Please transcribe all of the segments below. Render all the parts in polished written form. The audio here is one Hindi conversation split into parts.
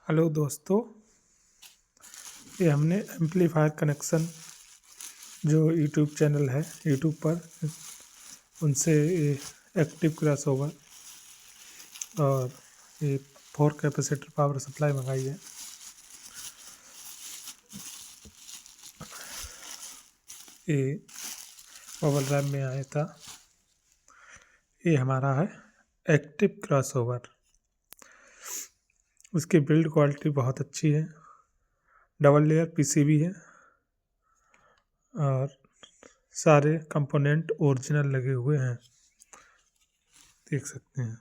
हेलो दोस्तों, ये हमने एम्पलीफायर कनेक्शन जो यूट्यूब चैनल है यूट्यूब पर उनसे ये एक्टिव क्रॉसओवर और ये 4 कैपेसिटर पावर सप्लाई मंगाई है। ये बबल रैम में आया था। ये हमारा है एक्टिव क्रॉसओवर। उसकी बिल्ड क्वालिटी बहुत अच्छी है, डबल लेयर पीसीबी है और सारे कंपोनेंट ओरिजिनल लगे हुए हैं, देख सकते हैं।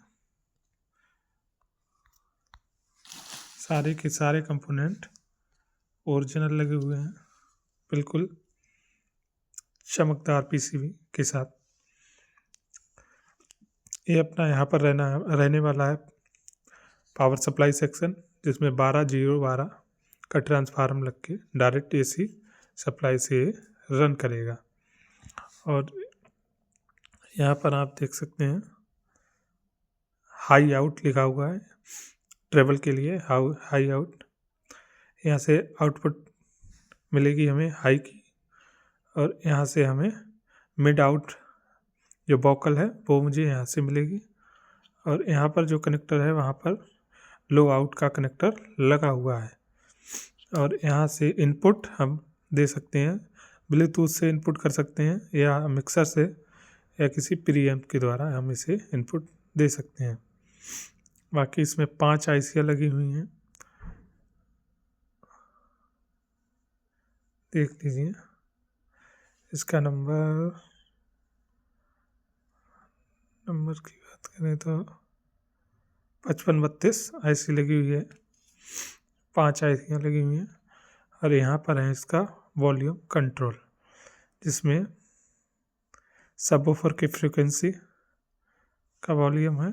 सारे के सारे कंपोनेंट ओरिजिनल लगे हुए हैं, बिल्कुल चमकदार पीसीबी के साथ। ये अपना यहाँ पर रहने वाला है पावर सप्लाई सेक्शन, जिसमें 12-0-12 का ट्रांसफार्मर लग के डायरेक्ट एसी सप्लाई से रन करेगा। और यहाँ पर आप देख सकते हैं हाई आउट लिखा हुआ है, ट्रेवल के लिए हाई आउट। यहाँ से आउटपुट मिलेगी हमें हाई की, और यहाँ से हमें मिड आउट जो वोकल है वो मुझे यहाँ से मिलेगी। और यहाँ पर जो कनेक्टर है वहाँ पर लो आउट का कनेक्टर लगा हुआ है। और यहाँ से इनपुट हम दे सकते हैं, ब्लूटूथ से इनपुट कर सकते हैं या मिक्सर से या किसी प्रीएम्प के द्वारा हम इसे इनपुट दे सकते हैं। बाकी इसमें 5 आईसियाँ लगी हुई हैं, देख लीजिए। इसका नंबर की बात करें तो 5532 आईसी लगी हुई है, 5 आईसियाँ लगी हुई हैं। और यहाँ पर है इसका वॉल्यूम कंट्रोल, जिसमें सबवूफर की फ्रीक्वेंसी का वॉल्यूम है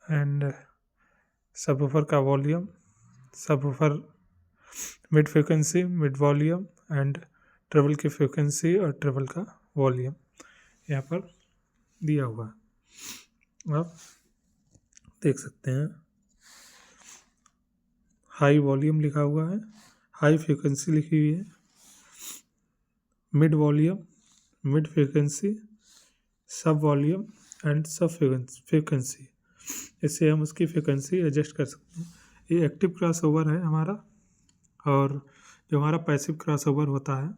एंड सबवूफर का volume, subwoofer mid frequency, mid volume and travel की फ्रीक्वेंसी और ट्रेवल का वॉल्यूम यहाँ पर दिया हुआ है, आप देख सकते हैं। हाई वॉल्यूम लिखा हुआ है, हाई फ्रीक्वेंसी लिखी हुई है, मिड वॉल्यूम, मिड फ्रीक्वेंसी, सब वॉल्यूम एंड सब फ्रीक्वेंसी। इससे हम उसकी फ्रीक्वेंसी एडजस्ट कर सकते हैं। ये एक्टिव क्रॉसओवर है हमारा। और जो हमारा पैसिव क्रॉसओवर होता है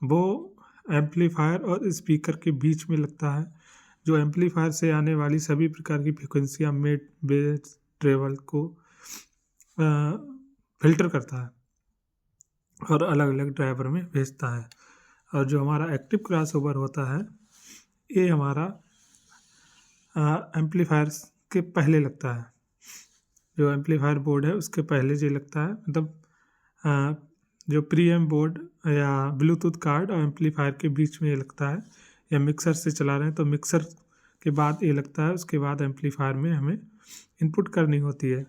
वो एम्पलीफायर और स्पीकर के बीच में लगता है, जो एम्पलीफायर से आने वाली सभी प्रकार की फ्रीक्वेंसियाँ, मिड, बेस, ट्रेवल को फिल्टर करता है और अलग अलग ड्राइवर में भेजता है। और जो हमारा एक्टिव क्रॉसओवर होता है ये हमारा एम्पलीफायर के पहले लगता है। जो एम्पलीफायर बोर्ड है उसके पहले जो लगता है, मतलब जो प्रीएम्प बोर्ड या ब्लूटूथ कार्ड और एम्पलीफायर के बीच में ये लगता है, या मिक्सर से चला रहे हैं तो मिक्सर के बाद ये लगता है। उसके बाद एम्पलीफायर में हमें इनपुट करनी होती है,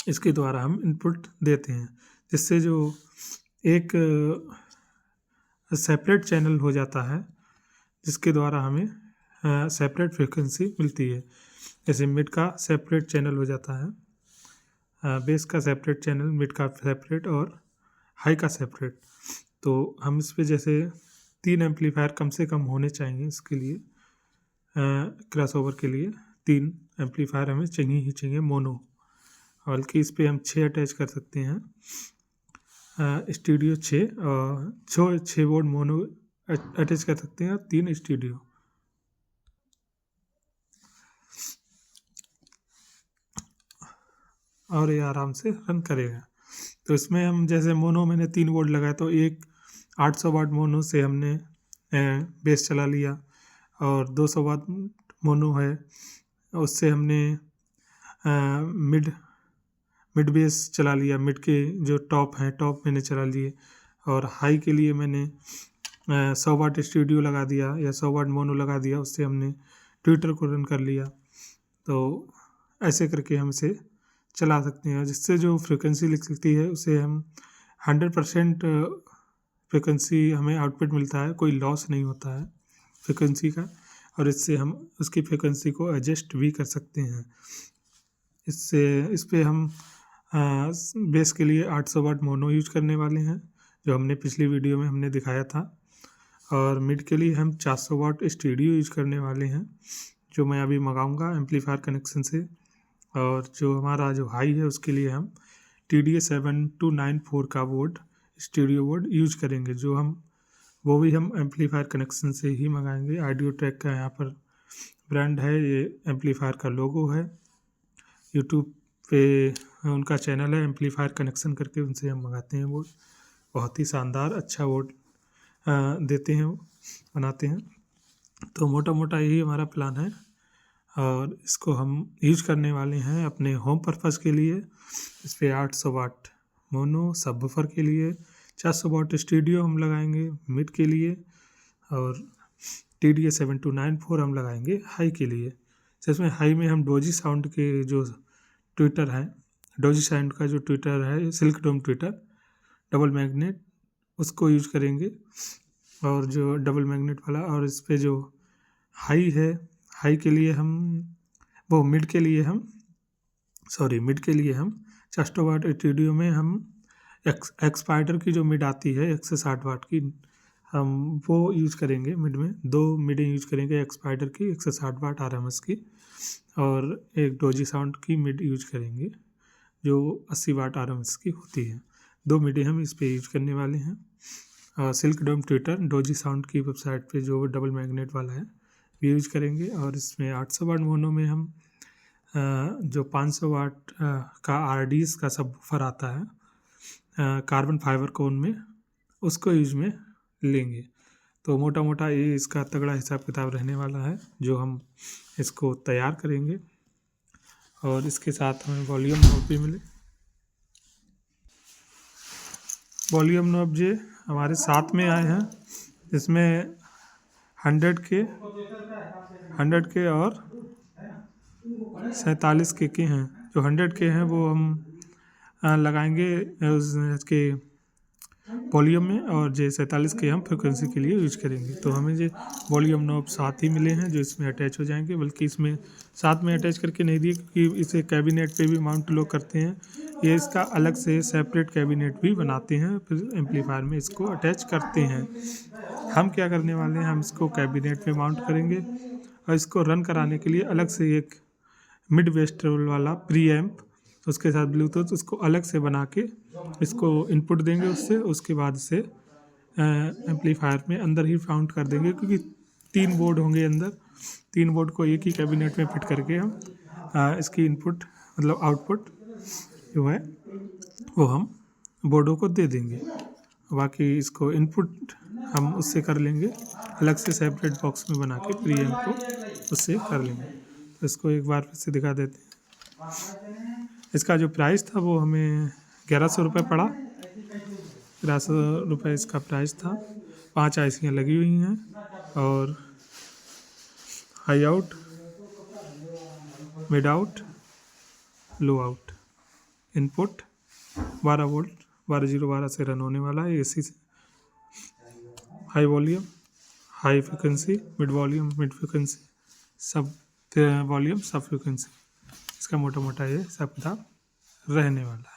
इसके द्वारा हम इनपुट देते हैं, जिससे जो एक सेपरेट चैनल हो जाता है, जिसके द्वारा हमें सेपरेट फ्रीक्वेंसी मिलती है। जैसे मिड का सेपरेट चैनल हो जाता है, बेस का सेपरेट चैनल, मिड का सेपरेट और हाई का सेपरेट। तो हम इस पे जैसे 3 एम्पलीफायर कम से कम होने चाहिए इसके लिए, क्रॉसओवर के लिए 3 एम्पलीफायर हमें चाहिए ही चाहिए मोनो। बल्कि इस पे हम 6 अटैच कर सकते हैं, स्टूडियो 6 बोर्ड मोनो अटैच कर सकते हैं, 3 स्टूडियो। और ये आराम से रन करेगा। तो इसमें हम जैसे मोनो मैंने 3 बोर्ड लगाया, तो एक 800 वाट मोनो से हमने बेस चला लिया, और 200 वाट मोनो है उससे हमने मिड बेस चला लिया, मिड के जो टॉप हैं टॉप मैंने चला लिए। और हाई के लिए मैंने 100 वाट स्टूडियो लगा दिया या 100 वाट मोनो लगा दिया, उससे हमने ट्विटर को रन कर लिया। तो ऐसे करके हम इसे चला सकते हैं, जिससे जो फ्रीक्वेंसी लिखती है उसे हम 100% फ्रीक्वेंसी हमें आउटपुट मिलता है, कोई लॉस नहीं होता है फ्रीक्वेंसी का। और इससे हम उसकी फ्रीक्वेंसी को एडजस्ट भी कर सकते हैं। इस पे हम बेस के लिए 800 वाट मोनो यूज करने वाले हैं, जो हमने पिछली वीडियो में हमने दिखाया था। और मिड के लिए हम 400 वाट स्टूडियो यूज करने वाले हैं, जो मैं अभी मंगाऊंगा एम्पलीफायर कनेक्शन से। और जो हमारा जो हाई है उसके लिए हम TDA7294 का बोर्ड, स्टूडियो बोर्ड यूज करेंगे, वो भी हम एम्पलीफायर कनेक्शन से ही मंगाएंगे। ऑडियो ट्रैक का यहाँ पर ब्रांड है, ये एम्पलीफायर का लोगो है। यूट्यूब पे उनका चैनल है, एम्पलीफायर कनेक्शन करके उनसे हम मंगाते हैं बोर्ड। बहुत ही शानदार अच्छा बोर्ड देते हैं, वो बनाते हैं। तो मोटा मोटा यही हमारा प्लान है, और इसको हम यूज करने वाले हैं अपने होम पर्पज़ के लिए। इस पर 800 वाट मोनो सबवूफर के लिए, 400 वाट स्टूडियो हम लगाएंगे मिड के लिए, और TDA7294 हम लगाएंगे हाई के लिए। जिसमें हाई में हम डोजी साउंड के जो ट्विटर है, डोजी साउंड का जो ट्विटर है, सिल्क डोम ट्विटर डबल मैग्नेट, उसको यूज करेंगे। और जो डबल मैग्नेट वाला, और इस पे जो हाई है, हाई के लिए हम मिड के लिए हम 400 वाट स्टूडियो में हम एक्सपाइडर की जो मिड आती है 160 वाट की, हम वो यूज करेंगे मिड में। 2 मिडें यूज करेंगे एक्सपाइडर की 160 वाट RMS की, और एक डोजी साउंड की मिड यूज करेंगे जो 80 वाट RMS की होती है। 2 मिडें हम इस पे यूज करने वाले हैं। सिल्क डोम ट्विटर डोजी साउंड की वेबसाइट पे जो डबल मैग्नेट वाला है भी यूज करेंगे। और इसमें 800 वाट मोनो में हम जो 500 वाट का RDS का सबवूफर आता है कार्बन फाइबर कोन में, उसको यूज में लेंगे। तो मोटा मोटा ये इसका तगड़ा हिसाब किताब रहने वाला है, जो हम इसको तैयार करेंगे। और इसके साथ हमें वॉल्यूम नॉब भी मिले। वॉल्यूम नॉब जो हमारे साथ में आए हैं, इसमें 100 के और 47 के हैं। जो 100 के हैं वो हम लगाएंगे उसके वॉल्यूम में, और जो 47 के हम फ्रिक्वेंसी के लिए यूज करेंगे। तो हमें जो वॉल्यूम नॉब साथ ही मिले हैं, जो इसमें अटैच हो जाएंगे, बल्कि इसमें साथ में अटैच करके नहीं दिए, क्योंकि इसे कैबिनेट पे भी माउंट लोग करते हैं। ये इसका अलग से सेपरेट कैबिनेट भी बनाते हैं, फिर एम्पलीफायर में इसको अटैच करते हैं। हम क्या करने वाले हैं, हम इसको कैबिनेट पे माउंट करेंगे, और इसको रन कराने के लिए अलग से एक मिड बेस ट्रेवल वाला प्री एम्प, उसके साथ ब्लूटूथ, उसको अलग से बना के इसको इनपुट देंगे। उसके बाद से एम्पलीफायर में अंदर ही माउंट कर देंगे, क्योंकि 3 बोर्ड होंगे अंदर। 3 बोर्ड को एक ही कैबिनेट में फिट करके हम इसकी इनपुट मतलब आउटपुट जो है वो हम बोर्डों को दे देंगे। बाकी इसको इनपुट हम उससे कर लेंगे, अलग से सेपरेट बॉक्स में बना के प्री एम्प को उससे कर लेंगे। तो इसको एक बार फिर से दिखा देते हैं। इसका जो प्राइस था वो हमें 1100 रुपये पड़ा। 1100 रुपये इसका प्राइस था। 5 आईसियाँ लगी हुई हैं, और हाई आउट, मिड आउट, लो आउट, इनपुट 12 वोल्ट 12012 से रन होने वाला है AC से। High volume, high frequency, mid volume, mid frequency, सब वॉल्यूम, सब फ्रिक्वेंसी। इसका मोटा मोटा ये सब किताब रहने वाला है।